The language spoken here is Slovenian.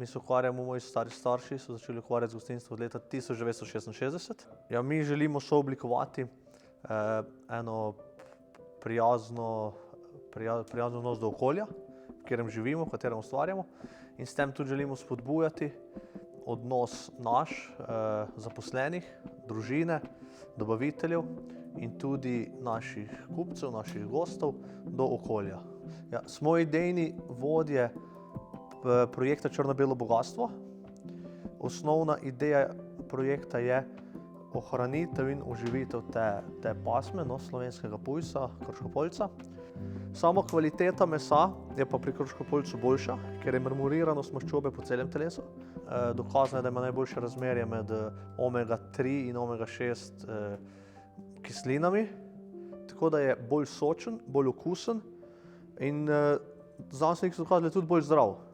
Mi se ukvarjamo, moji stari starši so začeli ukvarjati z gostinstvom od leta 1966. Ja, mi želimo sooblikovati eno prijazno odnos do okolja, v katerem živimo, v katerem ustvarjamo, in s tem tudi želimo spodbujati odnos naš, zaposlenih, družine, dobaviteljev in tudi naših kupcev, naših gostov do okolja. Ja, smo idejni vodje projekta Črno-belo bogastvo. Osnovna ideja projekta je ohranitev in oživitev te pasme, slovenskega pujsa, krškopoljca. Sama kvaliteta mesa je pa pri krškopoljcu boljša, ker je marmoriranost maščobe po celem telesu. Dokazano je, da ima najboljše razmerje med omega 3 in omega 6 kislinami, tako da je bolj sočen, bolj okusen in znanstveniki so dokazali, da je tudi bolj zdrav.